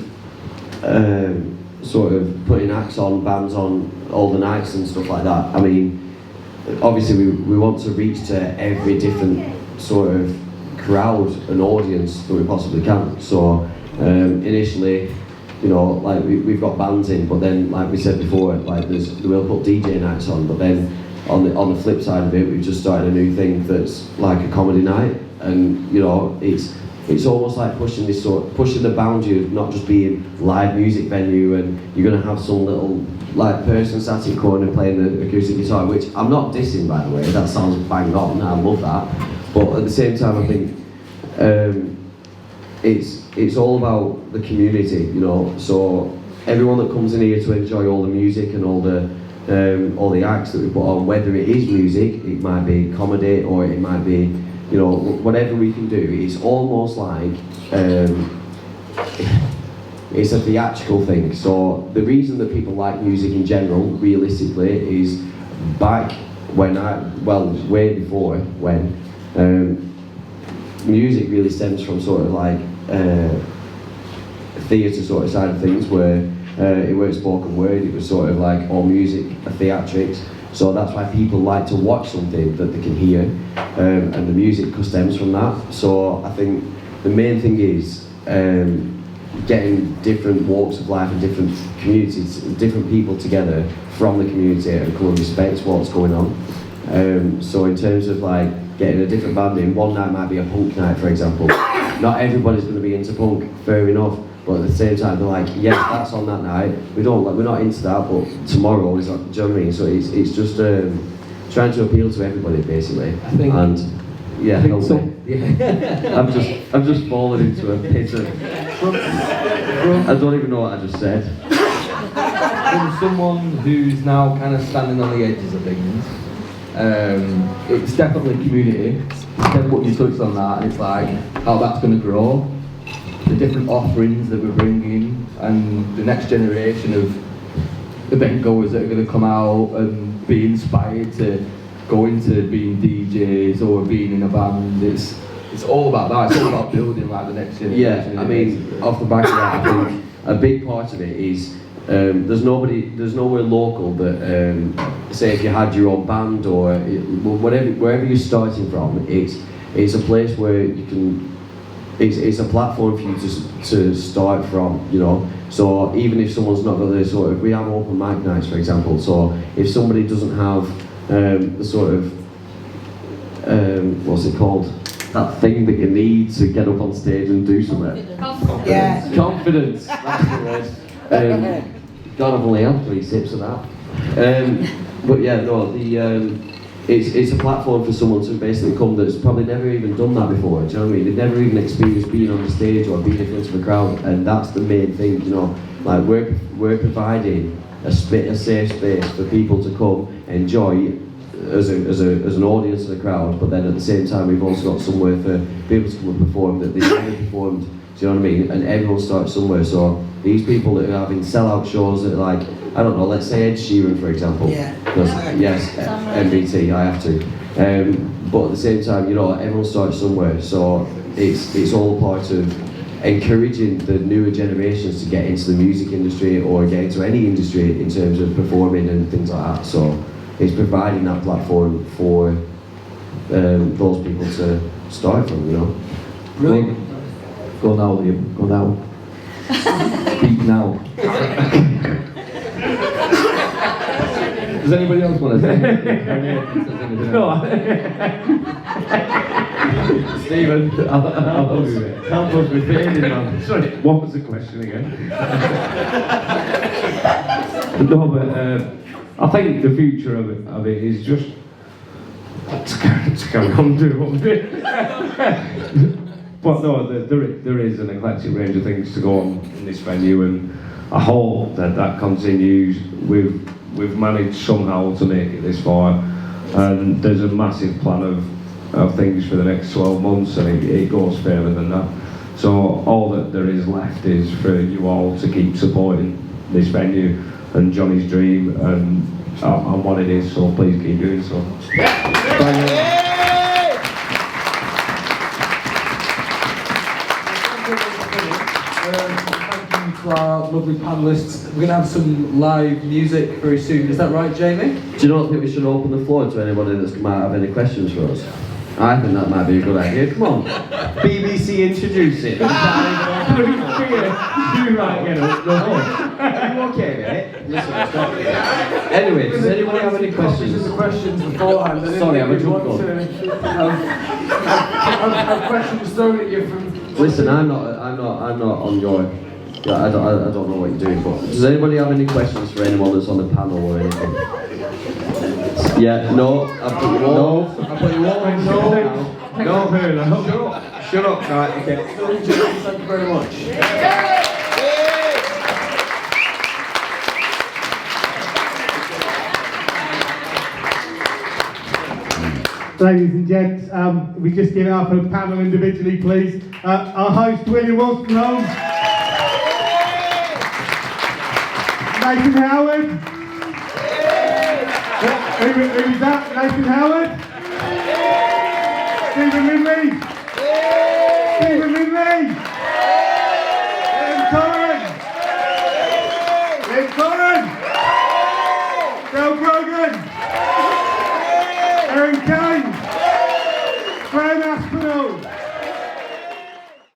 sort of putting acts on, bands on all the nights and stuff like that. I mean, obviously we want to reach to every different sort of crowd and audience that we possibly can. So initially, you know, like we've got bands in, but then like we said before, like we'll put DJ nights on, but then on the flip side of it, we've just started a new thing that's like a comedy night, and you know, it's almost like pushing the boundary of not just being live music venue, and you're going to have some little like person sat in corner playing the acoustic guitar, which I'm not dissing, by the way, that sounds bang on, I love that, but at the same time I think it's all about the community, you know, so everyone that comes in here to enjoy all the music and all the acts that we put on, whether it is music, it might be comedy, or it might be, you know, whatever we can do, it's almost like it's a theatrical thing. So the reason that people like music in general, realistically, is back when way before when music really stems from sort of like theatre sort of side of things, where it weren't spoken word, it was sort of like all music, theatrics. So that's why people like to watch something that they can hear, and the music stems from that. So I think the main thing is getting different walks of life and different communities, different people together from the community, and come and respect what's going on. So in terms of like getting a different band in, one night might be a punk night, for example. Not everybody's going to be into punk, fair enough. But at the same time, they're like, yes, that's on that night. We're not into that, but tomorrow is, do you know what I mean? So it's just trying to appeal to everybody, basically. I think. And yeah, I think so. Yeah. I'm just falling into a pit of. I don't even know what I just said. From someone who's now kind of standing on the edges of things, it's definitely community. Then what you touched on that, and it's like how that's going to grow. The different offerings that we're bringing, and the next generation of event goers that are going to come out and be inspired to go into being DJs or being in a band. It's all about that. It's all about building like the next generation. Yeah, I mean, off the back of that, I think a big part of it is there's nowhere local that say if you had your own band or wherever you're starting from, it's a place where you can. It's a platform for you to start from, you know. So even if someone's not got the sort of, we have open mic nights, for example. So if somebody doesn't have the sort of what's it called, that thing that you need to get up on stage and do something. Yeah. Confidence, that's the word. God, I've only had 3 sips of that. But yeah, no, it's a platform for someone to basically come that's probably never even done that before, do you know what I mean? They've never even experienced being on the stage or being in front of a crowd, and that's the main thing, you know. Like, we're providing a safe space for people to come enjoy as an audience and a crowd, but then at the same time we've also got somewhere for people to come and perform that they've never performed, do you know what I mean? And everyone starts somewhere, so these people that are having sell-out shows that are like, I don't know, let's say Ed Sheeran for example. Yeah. Yes, MBT, I have to. But at the same time, you know, everyone starts somewhere, so it's all part of encouraging the newer generations to get into the music industry or get into any industry in terms of performing and things like that. So it's providing that platform for those people to start from, you know. Brilliant. Go now, Liam. Go now. Speak now. Does anybody else want to say anything? No. Stephen, help us with fading, man. Sorry, what was the question again? No, but I think the future of it is just to carry on doing what we're doing. But no, there is an eclectic range of things to go on in this venue, and I hope that continues. We've managed somehow to make it this far, and there's a massive plan of things for the next 12 months, and it goes further than that. So all that there is left is for you all to keep supporting this venue and Johnny's dream and what it is, so please keep doing so. Thank you. To our lovely panellists. We're going to have some live music very soon. Is that right, Jamie? Do you not think we should open the floor to anybody that might have any questions for us? I think that might be a good idea. Come on, BBC introduce it. You right, get up. Are you okay, mate? Listen, stop. Anyway, does anybody have any questions? The questions beforehand. Sorry, I'm a drunk want to have questions thrown at you from. Listen, I'm not on your. I don't know what you're doing, but does anybody have any questions for anyone that's on the panel or anything? Yeah, no, I've put you all. I put you all. No, shut up, right, okay. Thank you very much. Ladies and gents, we just give it up for the panel individually, please. Our host, William Wilson-Holmes. Nathan Howard. Who's that? Nathan Howard. Stephen Lindley. Stephen Lindley. Liam Corrin. Liam Corrin. Del Brogan. Aaron Kelly.